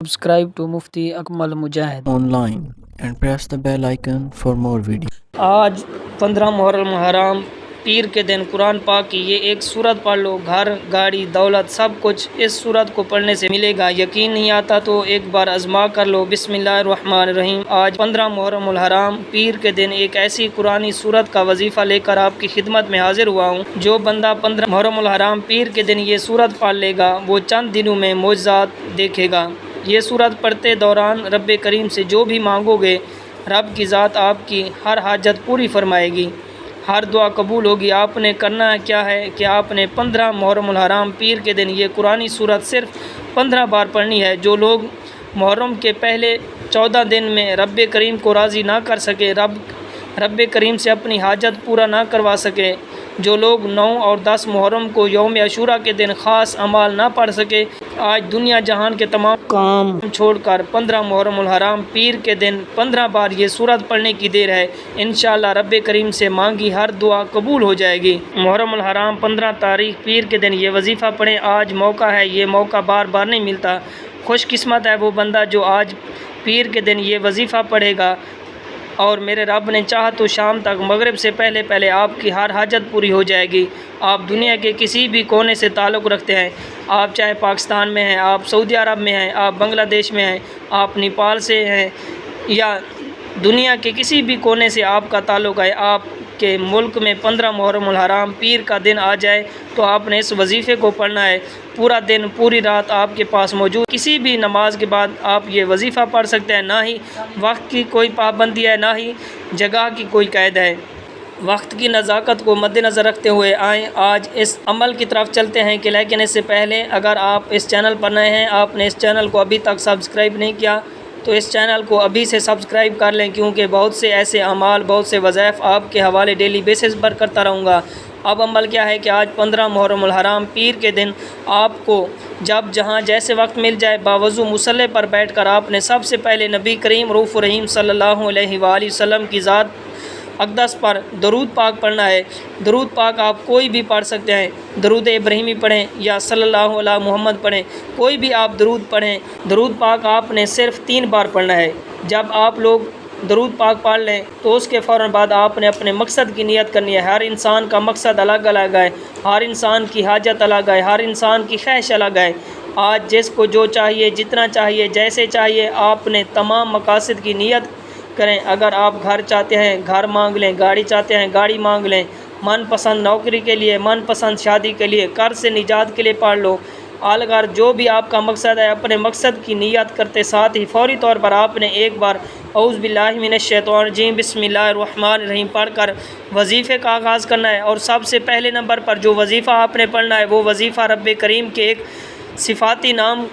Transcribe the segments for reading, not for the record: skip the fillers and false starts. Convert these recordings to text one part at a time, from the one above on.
Subscribe to Mufti Akmal Mujahid online and press the bell icon for more videos. آج 15 محرم حرام پیر کے دن قرآن پاک کی یہ ایک سورت پڑھ لو، گھر گاڑی دولت سب کچھ اس سورت کو پڑھنے سے ملے گا۔ یقین نہیں آتا تو ایک بار آزما کر لو۔ بسم اللہ الرحمن الرحیم۔ آج 15 محرم الحرام پیر کے دن ایک ایسی قرآنی سورت کا وظیفہ لے کر آپ کی خدمت میں حاضر ہوا ہوں۔ جو بندہ 15 محرم الحرام پیر کے دن یہ سورت پڑھ لے گا وہ چند دنوں میں معجزات دیکھے گا۔ یہ سورت پڑھتے دوران رب کریم سے جو بھی مانگو گے رب کی ذات آپ کی ہر حاجت پوری فرمائے گی، ہر دعا قبول ہوگی۔ آپ نے کرنا کیا ہے کہ آپ نے 15 محرم الحرام پیر کے دن یہ قرآنی سورت صرف 15 بار پڑھنی ہے۔ جو لوگ محرم کے پہلے 14 دن میں رب کریم کو راضی نہ کر سکے، رب کریم سے اپنی حاجت پورا نہ کروا سکے، جو لوگ 9 اور 10 محرم کو یوم عاشورہ کے دن خاص اعمال نہ پڑھ سکے، آج دنیا جہان کے تمام کام چھوڑ کر 15 محرم الحرام پیر کے دن 15 بار یہ سورت پڑھنے کی دیر ہے۔ انشاءاللہ رب کریم سے مانگی ہر دعا قبول ہو جائے گی۔ محرم الحرام 15 تاریخ پیر کے دن یہ وظیفہ پڑھیں۔ آج موقع ہے، یہ موقع بار بار نہیں ملتا۔ خوش قسمت ہے وہ بندہ جو آج پیر کے دن یہ وظیفہ پڑھے گا، اور میرے رب نے چاہا تو شام تک مغرب سے پہلے آپ کی ہر حاجت پوری ہو جائے گی۔ آپ دنیا کے کسی بھی کونے سے تعلق رکھتے ہیں، آپ چاہے پاکستان میں ہیں، آپ سعودی عرب میں ہیں، آپ بنگلہ دیش میں ہیں، آپ نیپال سے ہیں، یا دنیا کے کسی بھی کونے سے آپ کا تعلق ہے، آپ کے ملک میں 15 محرم الحرام پیر کا دن آ جائے تو آپ نے اس وظیفے کو پڑھنا ہے۔ پورا دن پوری رات آپ کے پاس موجود، کسی بھی نماز کے بعد آپ یہ وظیفہ پڑھ سکتے ہیں۔ نہ ہی وقت کی کوئی پابندی ہے، نہ ہی جگہ کی کوئی قید ہے۔ وقت کی نزاکت کو مد نظر رکھتے ہوئے آئیں آج اس عمل کی طرف چلتے ہیں کہ لیکن اس سے پہلے اگر آپ اس چینل پر نئے ہیں، آپ نے اس چینل کو ابھی تک سبسکرائب نہیں کیا تو اس چینل کو ابھی سے سبسکرائب کر لیں، کیونکہ بہت سے ایسے اعمال، بہت سے وظائف آپ کے حوالے ڈیلی بیسس پر کرتا رہوں گا۔ اب عمل کیا ہے کہ آج 15 محرم الحرام پیر کے دن آپ کو جب جہاں جیسے وقت مل جائے باوضو مصلی پر بیٹھ کر آپ نے سب سے پہلے نبی کریم رؤوف الرحیم صلی اللہ علیہ وآلہ وسلم کی ذات اقدس پر درود پاک پڑھنا ہے۔ درود پاک آپ کوئی بھی پڑھ سکتے ہیں، درود ابراہیمی پڑھیں یا صلی اللہ علیہ محمد پڑھیں، کوئی بھی آپ درود پڑھیں۔ درود پاک آپ نے صرف 3 بار پڑھنا ہے۔ جب آپ لوگ درود پاک پڑھ لیں تو اس کے فوراً بعد آپ نے اپنے مقصد کی نیت کرنی ہے۔ ہر انسان کا مقصد الگ الگ ہے، ہر انسان کی حاجت الگ ہے، ہر انسان کی خواہش الگ ہے۔ آج جس کو جو چاہیے، جتنا چاہیے، جیسے چاہیے، آپ نے تمام مقاصد کی نیت کریں۔ اگر آپ گھر چاہتے ہیں گھر مانگ لیں، گاڑی چاہتے ہیں گاڑی مانگ لیں، من پسند نوکری کے لیے، من پسند شادی کے لیے، قرض سے نجات کے لیے پڑھ لو۔ الغرض جو بھی آپ کا مقصد ہے، اپنے مقصد کی نیت کرتے ساتھ ہی فوری طور پر آپ نے ایک بار اعوذ باللہ من الشیطان الرجیم بسم اللہ الرحمن الرحیم پڑھ کر وظیفے کا آغاز کرنا ہے۔ اور سب سے پہلے نمبر پر جو وظیفہ آپ نے پڑھنا ہے وہ وظیفہ رب کریم کے ایک صفاتی نام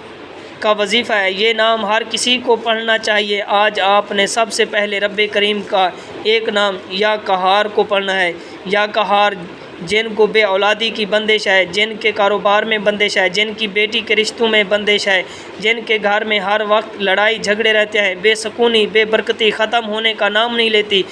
کا وظیفہ ہے۔ یہ نام ہر کسی کو پڑھنا چاہیے۔ آج آپ نے سب سے پہلے رب کریم کا ایک نام یا قہار کو پڑھنا ہے۔ یا قہار جن کو بے اولادی کی بندش ہے، جن کے کاروبار میں بندش ہے، جن کی بیٹی کے رشتوں میں بندش ہے، جن کے گھر میں ہر وقت لڑائی جھگڑے رہتے ہیں، بے سکونی، بے برکتی ختم ہونے کا نام نہیں لیتی،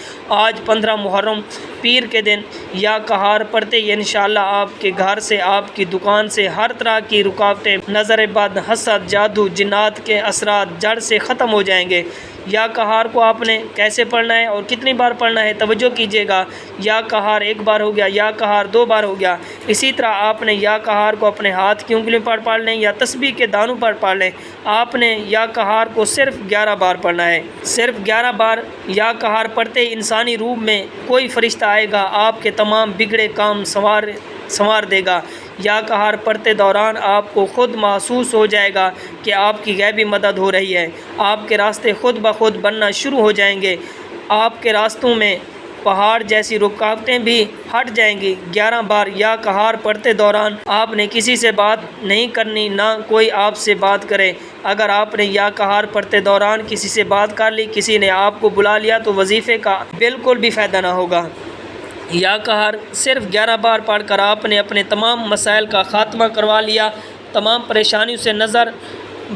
آج 15 محرم پیر کے دن یا قہار پڑھتے ہی انشاءاللہ آپ کے گھر سے، آپ کی دکان سے ہر طرح کی رکاوٹیں، نظر بد، حسد، جادو، جنات کے اثرات جڑ سے ختم ہو جائیں گے۔ یا قہار کو آپ نے کیسے پڑھنا ہے اور کتنی بار پڑھنا ہے توجہ کیجیے گا۔ یا قہار 1 بار ہو گیا، یا قہار 2 بار ہو گیا، اسی طرح آپ نے یا قہار کو اپنے ہاتھ کی انگلیوں پر پڑھ لیں یا تسبیح کے دانوں پر پڑھ لیں۔ آپ نے یا قہار کو صرف 11 بار پڑھنا ہے۔ صرف 11 بار یا قہار پڑھتے ہی انسانی روح میں کوئی فرشتہ آئے گا، آپ کے تمام بگڑے کام سنوار دے گا۔ یا قہار پڑھتے دوران آپ کو خود محسوس ہو جائے گا کہ آپ کی غیبی مدد ہو رہی ہے، آپ کے راستے خود بخود بننا شروع ہو جائیں گے، آپ کے راستوں میں پہاڑ جیسی رکاوٹیں بھی ہٹ جائیں گی۔ 11 بار یا قہار پڑھتے دوران آپ نے کسی سے بات نہیں کرنی، نہ کوئی آپ سے بات کرے۔ اگر آپ نے یا قہار پڑھتے دوران کسی سے بات کر لی، کسی نے آپ کو بلا لیا تو وظیفے کا بالکل بھی فائدہ نہ ہوگا۔ یا قہار صرف 11 بار پڑھ کر آپ نے اپنے تمام مسائل کا خاتمہ کروا لیا، تمام پریشانیوں سے، نظر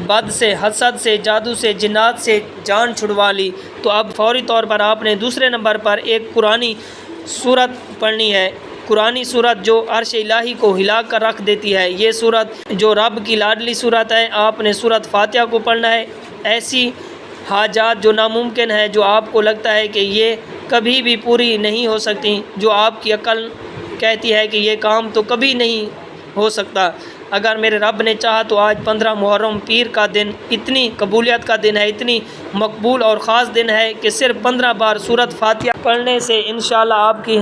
بد سے، حسد سے، جادو سے، جنات سے جان چھڑوا لی، تو اب فوری طور پر آپ نے دوسرے نمبر پر ایک قرآنی سورت پڑھنی ہے۔ قرآنی صورت جو عرش الہی کو ہلا کر رکھ دیتی ہے، یہ صورت جو رب کی لاڈلی صورت ہے، آپ نے صورت فاتحہ کو پڑھنا ہے۔ ایسی حاجات جو ناممکن ہے، جو آپ کو لگتا ہے کہ یہ کبھی بھی پوری نہیں ہو سکتی، جو آپ کی عقل کہتی ہے کہ یہ کام تو کبھی نہیں ہو سکتا، اگر میرے رب نے چاہا تو آج 15 محرم پیر کا دن اتنی قبولیت کا دن ہے، اتنی مقبول اور خاص دن ہے کہ صرف 15 بار سورۃ فاتحہ پڑھنے سے انشاءاللہ آپ کی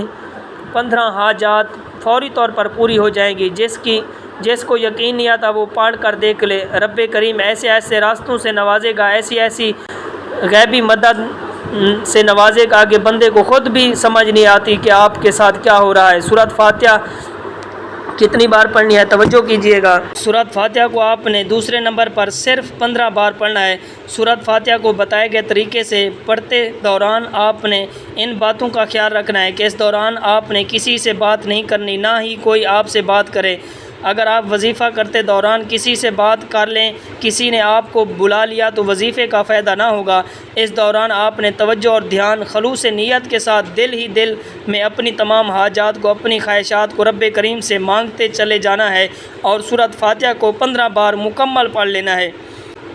15 حاجات فوری طور پر پوری ہو جائیں گی۔ جس کو یقین نہیں آتا وہ پڑھ کر دیکھ لے۔ رب کریم ایسے ایسے راستوں سے نوازے گا، ایسی ایسی غیبی مدد سے نوازے گا کہ بندے کو خود بھی سمجھ نہیں آتی کہ آپ کے ساتھ کیا ہو رہا ہے۔ سورۃ فاتحہ کتنی بار پڑھنی ہے توجہ کیجئے گا۔ سورۃ فاتحہ کو آپ نے دوسرے نمبر پر صرف 15 بار پڑھنا ہے۔ سورۃ فاتحہ کو بتائے گئے طریقے سے پڑھتے دوران آپ نے ان باتوں کا خیال رکھنا ہے کہ اس دوران آپ نے کسی سے بات نہیں کرنی، نہ ہی کوئی آپ سے بات کرے۔ اگر آپ وظیفہ کرتے دوران کسی سے بات کر لیں، کسی نے آپ کو بلا لیا تو وظیفے کا فائدہ نہ ہوگا۔ اس دوران آپ نے توجہ اور دھیان خلوص نیت کے ساتھ دل ہی دل میں اپنی تمام حاجات کو، اپنی خواہشات کو رب کریم سے مانگتے چلے جانا ہے اور سورۃ فاتحہ کو 15 بار مکمل پڑھ لینا ہے۔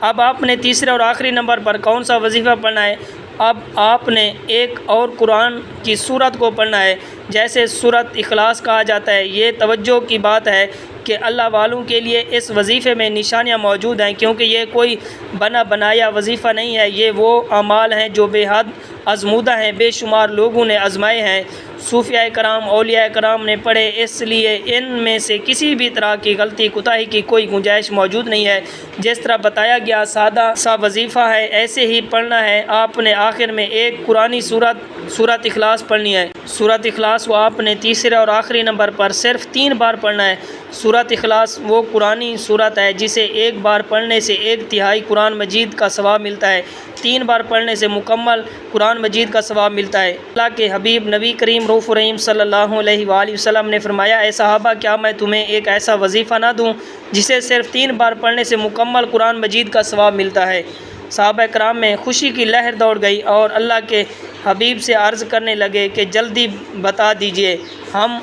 اب آپ نے تیسرے اور آخری نمبر پر کون سا وظیفہ پڑھنا ہے؟ اب آپ نے ایک اور قرآن کی سورت کو پڑھنا ہے، جیسے سورۃ اخلاص کہا جاتا ہے۔ یہ توجہ کی بات ہے کہ اللہ والوں کے لیے اس وظیفے میں نشانیاں موجود ہیں، کیونکہ یہ کوئی بنا بنایا وظیفہ نہیں ہے، یہ وہ اعمال ہیں جو بے حد آزمودہ ہیں، بے شمار لوگوں نے آزمائے ہیں، صوفیاء کرام، اولیاء کرام نے پڑھے، اس لیے ان میں سے کسی بھی طرح کی غلطی کوتاہی کی کوئی گنجائش موجود نہیں ہے۔ جس طرح بتایا گیا سادہ سا وظیفہ ہے، ایسے ہی پڑھنا ہے۔ آپ نے آخر میں ایک قرآنی سورۃ اخلاص پڑھنی ہے۔ سورۃ اخلاص کو آپ نے تیسرے اور آخری نمبر پر صرف 3 بار پڑھنا ہے۔ سورۃ اخلاص وہ قرآنی سورت ہے جسے ایک بار پڑھنے سے 1/3 قرآن مجید کا ثواب ملتا ہے، 3 بار پڑھنے سے مکمل قرآن مجید کا ثواب ملتا ہے۔ اللہ کے حبیب نبی کریم رؤوف رحیم صلی اللہ علیہ وآلہ وسلم نے فرمایا، اے صحابہ، کیا میں تمہیں ایک ایسا وظیفہ نہ دوں جسے صرف 3 بار پڑھنے سے مکمل قرآن مجید کا ثواب ملتا ہے؟ صحابہ کرام میں خوشی کی لہر دوڑ گئی اور اللہ کے حبیب سے عرض کرنے لگے کہ جلدی بتا دیجئے، ہم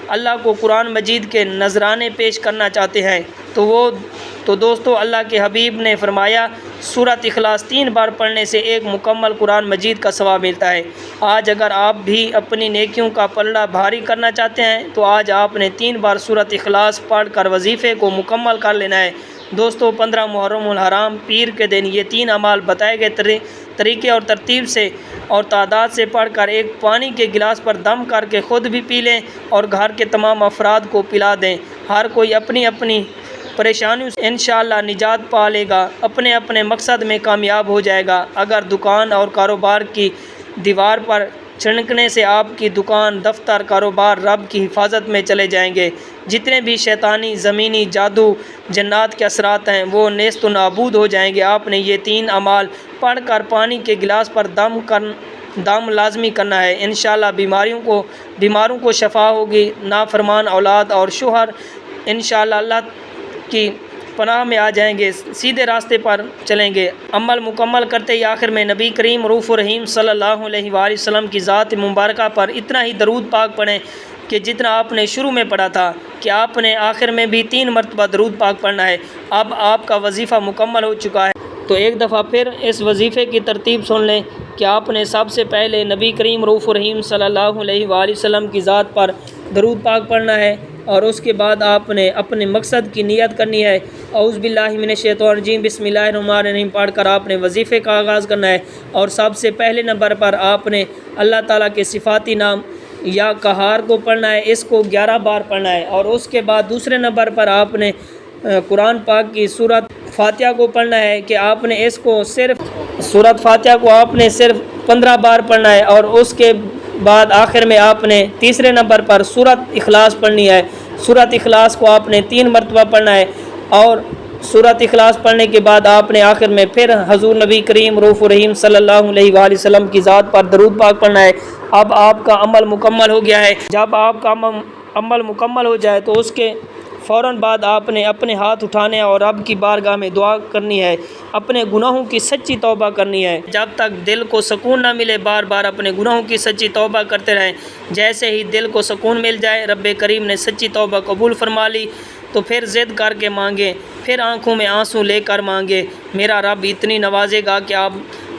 اللہ کو قرآن مجید کے نذرانے پیش کرنا چاہتے ہیں۔ تو دوستو، اللہ کے حبیب نے فرمایا سورۃ اخلاص 3 بار پڑھنے سے ایک مکمل قرآن مجید کا ثواب ملتا ہے۔ آج اگر آپ بھی اپنی نیکیوں کا پلڑا بھاری کرنا چاہتے ہیں تو آج آپ نے 3 بار سورۃ اخلاص پڑھ کر وظیفے کو مکمل کر لینا ہے۔ دوستو، 15 محرم الحرام پیر کے دن یہ 3 اعمال بتائے گئے طریقے اور ترتیب سے اور تعداد سے پڑھ کر ایک پانی کے گلاس پر دم کر کے خود بھی پی لیں اور گھر کے تمام افراد کو پلا دیں۔ ہر کوئی اپنی اپنی پریشانیوں سے انشاءاللہ نجات پا لے گا، اپنے اپنے مقصد میں کامیاب ہو جائے گا۔ اگر دکان اور کاروبار کی دیوار پر چھڑکنے سے آپ کی دکان، دفتر، کاروبار رب کی حفاظت میں چلے جائیں گے۔ جتنے بھی شیطانی، زمینی، جادو، جنات کے اثرات ہیں وہ نیست و نابود ہو جائیں گے۔ آپ نے یہ 3 اعمال پڑھ کر پانی کے گلاس پر دم لازمی کرنا ہے۔ انشاءاللہ بیماروں کو شفا ہوگی۔ نافرمان اولاد اور شوہر انشاءاللہ اللہ کی پناہ میں آ جائیں گے، سیدھے راستے پر چلیں گے۔ عمل مکمل کرتے ہی آخر میں نبی کریم رؤوف رحیم صلی اللہ علیہ وآلہ وسلم کی ذات مبارکہ پر اتنا ہی درود پاک پڑھیں کہ جتنا آپ نے شروع میں پڑھا تھا، کہ آپ نے آخر میں بھی 3 مرتبہ درود پاک پڑھنا ہے۔ اب آپ کا وظیفہ مکمل ہو چکا ہے، تو ایک دفعہ پھر اس وظیفے کی ترتیب سن لیں کہ آپ نے سب سے پہلے نبی کریم رؤوف رحیم صلی اللہ علیہ وآلہ وسلم کی ذات پر درود پاک پڑھنا ہے، اور اس کے بعد آپ نے اپنے مقصد کی نیت کرنی ہے۔ اعوذ باللہ من الشیطان الرجیم، بسم اللہ الرحمن الرحیم پڑھ کر آپ نے وظیفے کا آغاز کرنا ہے، اور سب سے پہلے نمبر پر آپ نے اللہ تعالیٰ کے صفاتی نام یا قہار کو پڑھنا ہے، اس کو 11 بار پڑھنا ہے، اور اس کے بعد دوسرے نمبر پر آپ نے قرآن پاک کی سورۃ فاتحہ کو پڑھنا ہے کہ آپ نے اس کو صرف سورۃ فاتحہ کو آپ نے صرف 15 بار پڑھنا ہے، اور اس کے بعد آخر میں آپ نے تیسرے نمبر پر سورۃ اخلاص پڑھنی ہے۔ سورۃ اخلاص کو آپ نے 3 مرتبہ پڑھنا ہے، اور سورۃ اخلاص پڑھنے کے بعد آپ نے آخر میں پھر حضور نبی کریم رؤوف رحیم صلی اللہ علیہ وآلہ وسلم کی ذات پر درود پاک پڑھنا ہے۔ اب آپ کا عمل مکمل ہو گیا ہے۔ جب آپ کا عمل مکمل ہو جائے تو اس کے فوراً بعد آپ نے اپنے ہاتھ اٹھانے اور رب کی بارگاہ میں دعا کرنی ہے، اپنے گناہوں کی سچی توبہ کرنی ہے۔ جب تک دل کو سکون نہ ملے بار بار اپنے گناہوں کی سچی توبہ کرتے رہیں۔ جیسے ہی دل کو سکون مل جائے، رب کریم نے سچی توبہ قبول فرما لی تو پھر ضد کر کے مانگیں، پھر آنکھوں میں آنسو لے کر مانگیں۔ میرا رب اتنی نوازے گا کہ آپ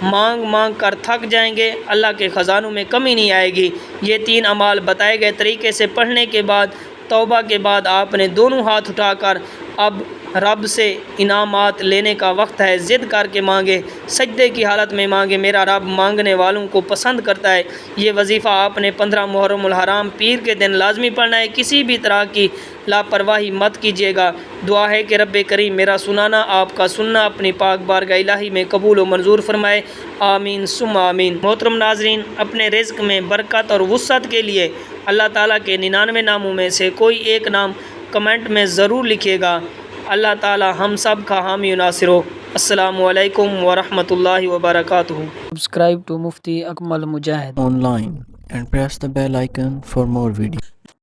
مانگ مانگ کر تھک جائیں گے، اللہ کے خزانوں میں کمی نہیں آئے گی۔ یہ 3 اعمال بتائے گئے طریقے سے پڑھنے کے بعد توبہ کے بعد آپ نے دونوں ہاتھ اٹھا کر اب رب سے انعامات لینے کا وقت ہے، ضد کر کے مانگے، سجدے کی حالت میں مانگے۔ میرا رب مانگنے والوں کو پسند کرتا ہے۔ یہ وظیفہ آپ نے 15 محرم الحرام پیر کے دن لازمی پڑھنا ہے، کسی بھی طرح کی لاپرواہی مت کیجیے گا۔ دعا ہے کہ رب کریم میرا سنانا، آپ کا سننا اپنی پاک بارگاہ الہی میں قبول و منظور فرمائے، آمین ثم آمین۔ محترم ناظرین، اپنے رزق میں برکت اور وسعت کے لیے اللہ تعالیٰ کے 99 ناموں میں سے کوئی ایک نام کمنٹ میں ضرور لکھیے گا۔ اللہ تعالیٰ ہم سب کا حامی و ناصر ہو۔ السلام علیکم ورحمۃ اللہ وبرکاتہ۔ Subscribe to Mufti Akmal Mujahid online and press the bell icon for more videos.